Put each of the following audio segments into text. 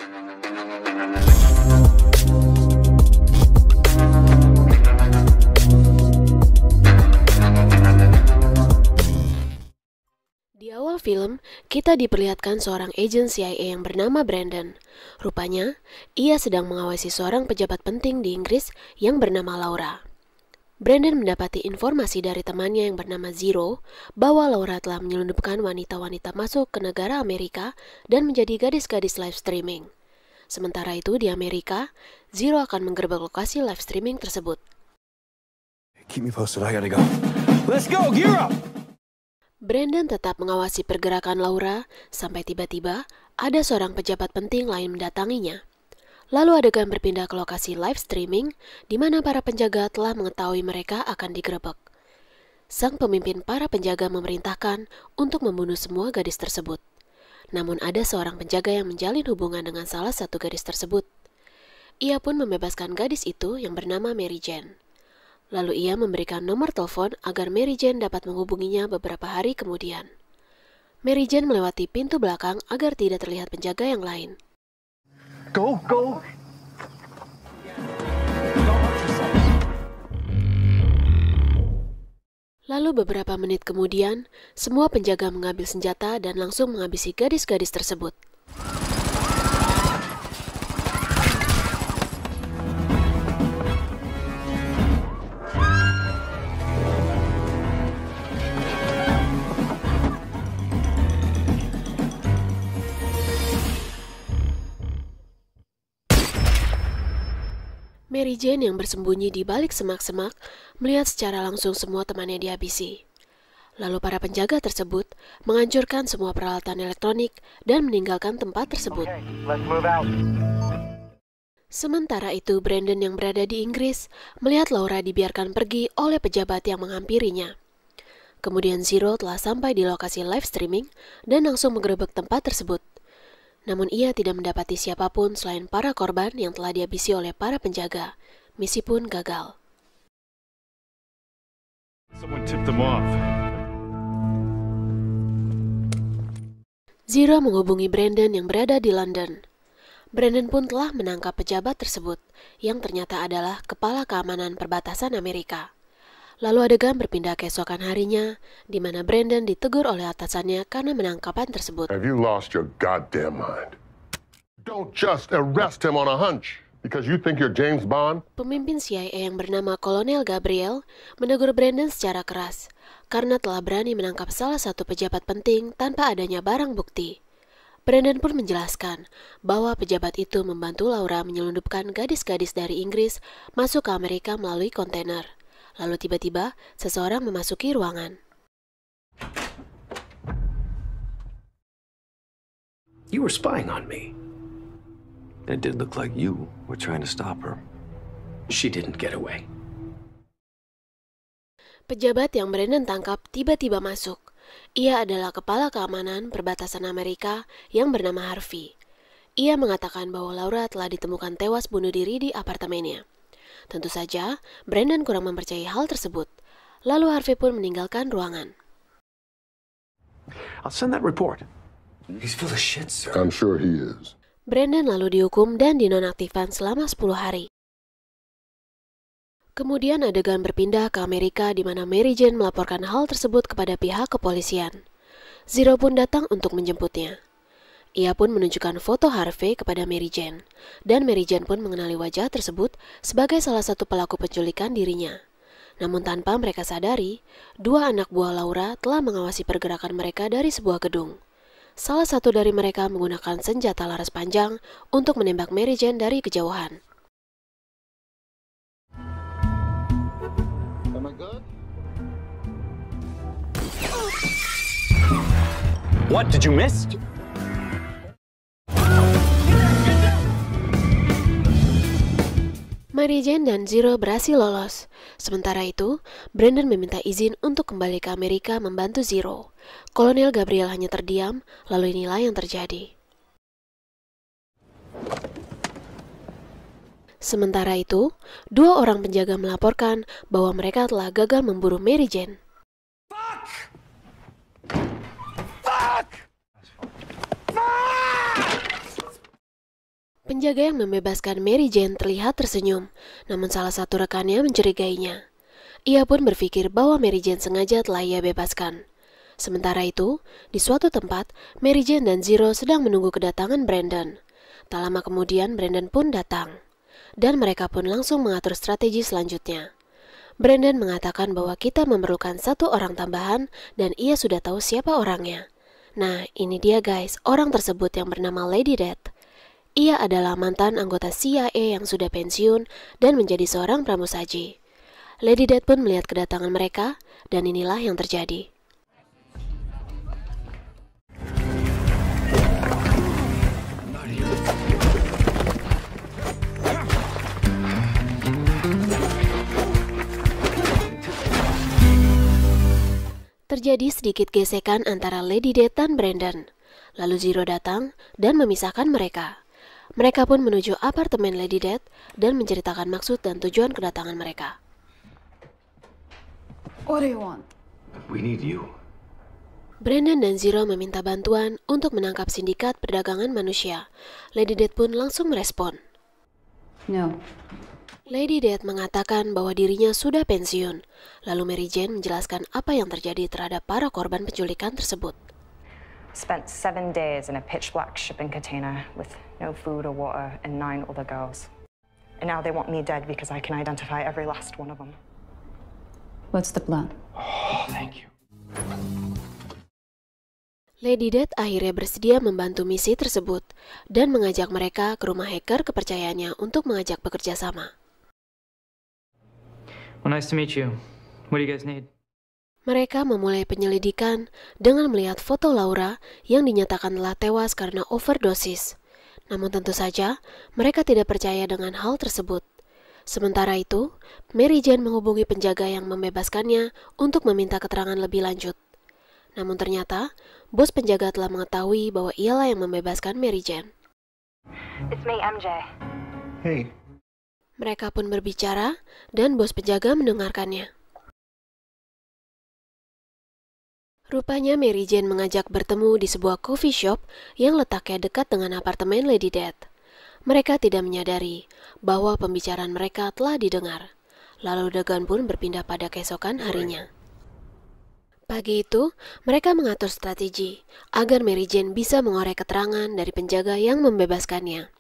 Di awal film, kita diperlihatkan seorang agen CIA yang bernama Brandon. Rupanya, ia sedang mengawasi seorang pejabat penting di Inggris yang bernama Laura. Brandon mendapati informasi dari temannya yang bernama Zero bahwa Laura telah menyelundupkan wanita-wanita masuk ke negara Amerika dan menjadi gadis-gadis live streaming. Sementara itu di Amerika, Zero akan menggerebek lokasi live streaming tersebut. Keep me posted, I gotta go. Let's go, gear up! Brandon tetap mengawasi pergerakan Laura sampai tiba-tiba ada seorang pejabat penting lain mendatanginya. Lalu adegan berpindah ke lokasi live streaming di mana para penjaga telah mengetahui mereka akan digerebek. Sang pemimpin para penjaga memerintahkan untuk membunuh semua gadis tersebut. Namun ada seorang penjaga yang menjalin hubungan dengan salah satu gadis tersebut. Ia pun membebaskan gadis itu yang bernama Mary Jane. Lalu ia memberikan nomor telepon agar Mary Jane dapat menghubunginya beberapa hari kemudian. Mary Jane melewati pintu belakang agar tidak terlihat penjaga yang lain. Go, go! Lalu beberapa menit kemudian, semua penjaga mengambil senjata dan langsung menghabisi gadis-gadis tersebut. Mary Jane yang bersembunyi di balik semak-semak melihat secara langsung semua temannya dihabisi. Lalu para penjaga tersebut menghancurkan semua peralatan elektronik dan meninggalkan tempat tersebut. Sementara itu, Brandon yang berada di Inggris melihat Laura dibiarkan pergi oleh pejabat yang menghampirinya. Kemudian Zero telah sampai di lokasi live streaming dan langsung menggerebek tempat tersebut. Namun ia tidak mendapati siapapun selain para korban yang telah dihabisi oleh para penjaga. Misi pun gagal. Zero menghubungi Brandon yang berada di London. Brandon pun telah menangkap pejabat tersebut, yang ternyata adalah kepala keamanan perbatasan Amerika. Lalu adegan berpindah keesokan harinya, di mana Brandon ditegur oleh atasannya karena penangkapan tersebut. Have you lost your goddamn mind? Don't just arrest him on a hunch because you think you're James Bond. Pemimpin CIA yang bernama Kolonel Gabriel menegur Brandon secara keras karena telah berani menangkap salah satu pejabat penting tanpa adanya barang bukti. Brandon pun menjelaskan bahwa pejabat itu membantu Laura menyelundupkan gadis-gadis dari Inggris masuk ke Amerika melalui kontainer. Lalu tiba-tiba, seseorang memasuki ruangan. You were spying on me. It did look like you were trying to stop her. She didn't get away. Pejabat yang Brandon tangkap tiba-tiba masuk. Ia adalah kepala keamanan perbatasan Amerika yang bernama Harvey. Ia mengatakan bahwa Laura telah ditemukan tewas bunuh diri di apartemennya. Tentu saja, Brandon kurang mempercayai hal tersebut. Lalu Harvey pun meninggalkan ruangan. I'll send that report. He's full of shit, sir. I'm sure he is. Brandon lalu dihukum dan dinonaktifkan selama 10 hari. Kemudian adegan berpindah ke Amerika di mana Mary Jane melaporkan hal tersebut kepada pihak kepolisian. Zero pun datang untuk menjemputnya. Ia pun menunjukkan foto Harvey kepada Mary Jane, dan Mary Jane pun mengenali wajah tersebut sebagai salah satu pelaku penculikan dirinya. Namun tanpa mereka sadari, dua anak buah Laura telah mengawasi pergerakan mereka dari sebuah gedung. Salah satu dari mereka menggunakan senjata laras panjang untuk menembak Mary Jane dari kejauhan. What, did you miss? Mary Jane dan Zero berhasil lolos. Sementara itu, Brandon meminta izin untuk kembali ke Amerika membantu Zero. Kolonel Gabriel hanya terdiam, lalu inilah yang terjadi. Sementara itu, dua orang penjaga melaporkan bahwa mereka telah gagal memburu Mary Jane. Penjaga yang membebaskan Mary Jane terlihat tersenyum, namun salah satu rekannya mencurigainya. Ia pun berpikir bahwa Mary Jane sengaja telah ia bebaskan. Sementara itu, di suatu tempat, Mary Jane dan Zero sedang menunggu kedatangan Brandon. Tak lama kemudian, Brandon pun datang. Dan mereka pun langsung mengatur strategi selanjutnya. Brandon mengatakan bahwa kita memerlukan satu orang tambahan dan ia sudah tahu siapa orangnya. Nah, ini dia guys, orang tersebut yang bernama Lady Death. Ia adalah mantan anggota CIA yang sudah pensiun dan menjadi seorang pramusaji. Lady Death pun melihat kedatangan mereka, dan inilah yang terjadi. Terjadi sedikit gesekan antara Lady Death dan Brandon. Lalu Zero datang dan memisahkan mereka. Mereka pun menuju apartemen Lady Death dan menceritakan maksud dan tujuan kedatangan mereka. What do you want? We need you. Brandon dan Zero meminta bantuan untuk menangkap sindikat perdagangan manusia. Lady Death pun langsung merespon. No. Lady Death mengatakan bahwa dirinya sudah pensiun. Lalu Mary Jane menjelaskan apa yang terjadi terhadap para korban penculikan tersebut. Spent 7 days in a pitch-black shipping container with no food or water and 9 other girls. And now they want me dead because I can identify every last one of them. What's the plan? Oh, thank you. Lady Death akhirnya bersedia membantu misi tersebut dan mengajak mereka ke rumah hacker kepercayaannya untuk mengajak bekerja sama. Well, nice to meet you. What do you guys need? Mereka memulai penyelidikan dengan melihat foto Laura yang dinyatakan telah tewas karena overdosis. Namun tentu saja, mereka tidak percaya dengan hal tersebut. Sementara itu, Mary Jane menghubungi penjaga yang membebaskannya untuk meminta keterangan lebih lanjut. Namun ternyata, bos penjaga telah mengetahui bahwa ialah yang membebaskan Mary Jane. It's me, MJ. Hey. Mereka pun berbicara, dan bos penjaga mendengarkannya. Rupanya Mary Jane mengajak bertemu di sebuah coffee shop yang letaknya dekat dengan apartemen Lady Death. Mereka tidak menyadari bahwa pembicaraan mereka telah didengar. Lalu adegan pun berpindah pada keesokan harinya. Pagi itu, mereka mengatur strategi agar Mary Jane bisa mengorek keterangan dari penjaga yang membebaskannya.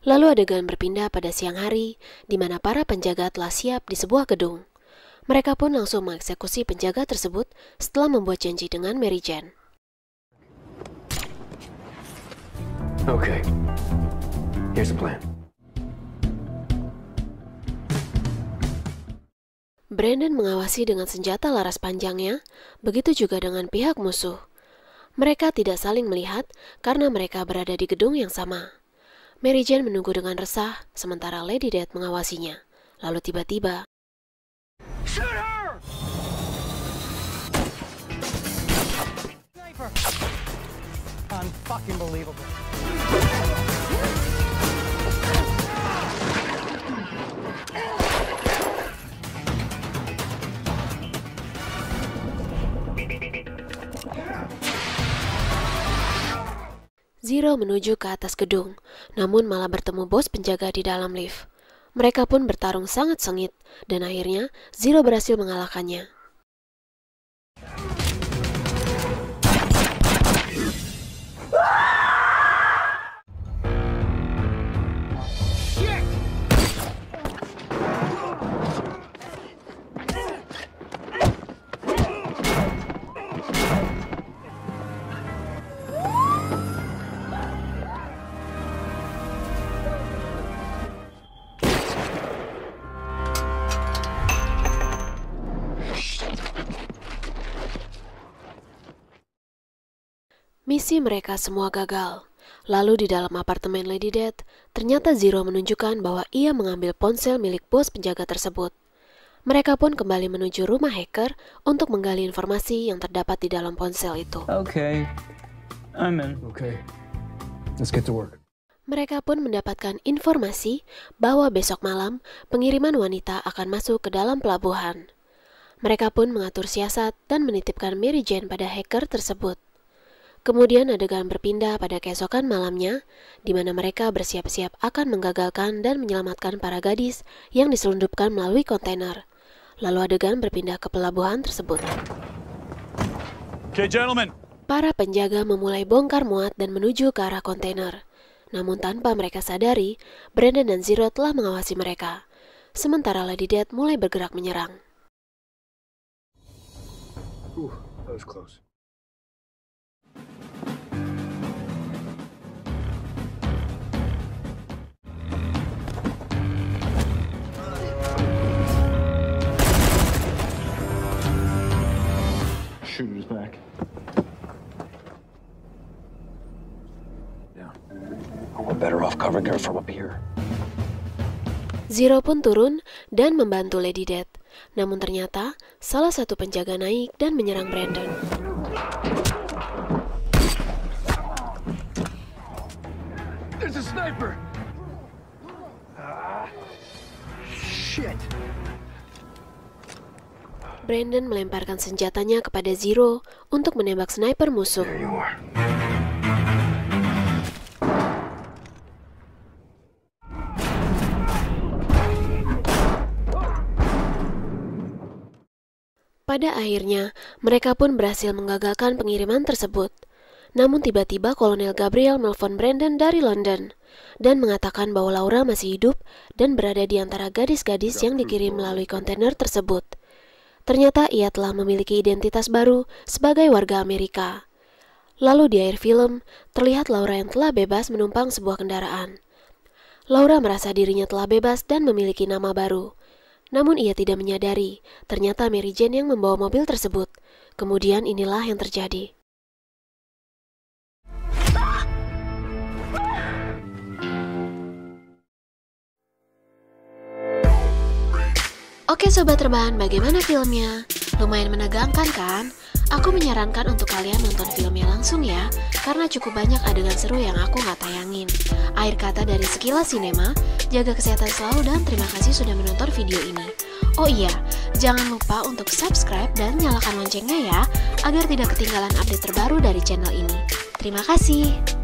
Lalu adegan berpindah pada siang hari, di mana para penjaga telah siap di sebuah gedung. Mereka pun langsung mengeksekusi penjaga tersebut setelah membuat janji dengan Mary Jane. Okay. Here's the plan. Brandon mengawasi dengan senjata laras panjangnya, begitu juga dengan pihak musuh. Mereka tidak saling melihat karena mereka berada di gedung yang sama. Mary Jane menunggu dengan resah, sementara Lady Death mengawasinya. Lalu tiba-tiba, Shoot her! Sniper! Unfucking believable. Zero menuju ke atas gedung, namun malah bertemu bos penjaga di dalam lift. Mereka pun bertarung sangat sengit, dan akhirnya Zero berhasil mengalahkannya. Misi mereka semua gagal. Lalu di dalam apartemen Lady Death, ternyata Zero menunjukkan bahwa ia mengambil ponsel milik bos penjaga tersebut. Mereka pun kembali menuju rumah hacker untuk menggali informasi yang terdapat di dalam ponsel itu. Okay. I'm in. Okay. Let's get to work. Mereka pun mendapatkan informasi bahwa besok malam pengiriman wanita akan masuk ke dalam pelabuhan. Mereka pun mengatur siasat dan menitipkan Mary Jane pada hacker tersebut. Kemudian adegan berpindah pada keesokan malamnya, di mana mereka bersiap-siap akan menggagalkan dan menyelamatkan para gadis yang diselundupkan melalui kontainer. Lalu adegan berpindah ke pelabuhan tersebut. Okay, gentlemen. Para penjaga memulai bongkar muat dan menuju ke arah kontainer. Namun tanpa mereka sadari, Brandon dan Zero telah mengawasi mereka. Sementara Lady Death mulai bergerak menyerang. That was close. Shooter's back. Yeah. We're better off covering her from up here. Zero pun turun dan membantu Lady Death. Namun ternyata, salah satu penjaga naik dan menyerang Brandon. There's a sniper! Shit! Brandon melemparkan senjatanya kepada Zero untuk menembak sniper musuh. There you are. Pada akhirnya, mereka pun berhasil menggagalkan pengiriman tersebut. Namun tiba-tiba Kolonel Gabriel melpon Brandon dari London dan mengatakan bahwa Laura masih hidup dan berada di antara gadis-gadis yang dikirim melalui kontainer tersebut. Ternyata ia telah memiliki identitas baru sebagai warga Amerika. Lalu di akhir film, terlihat Laura yang telah bebas menumpang sebuah kendaraan. Laura merasa dirinya telah bebas dan memiliki nama baru. Namun ia tidak menyadari, ternyata Mary Jane yang membawa mobil tersebut. Kemudian inilah yang terjadi. Oke sobat rebahan, bagaimana filmnya? Lumayan menegangkan kan? Aku menyarankan untuk kalian nonton filmnya langsung ya, karena cukup banyak adegan seru yang aku nggak tayangin. Akhir kata dari Sekilas Sinema, jaga kesehatan selalu dan terima kasih sudah menonton video ini. Oh iya, jangan lupa untuk subscribe dan nyalakan loncengnya ya, agar tidak ketinggalan update terbaru dari channel ini. Terima kasih.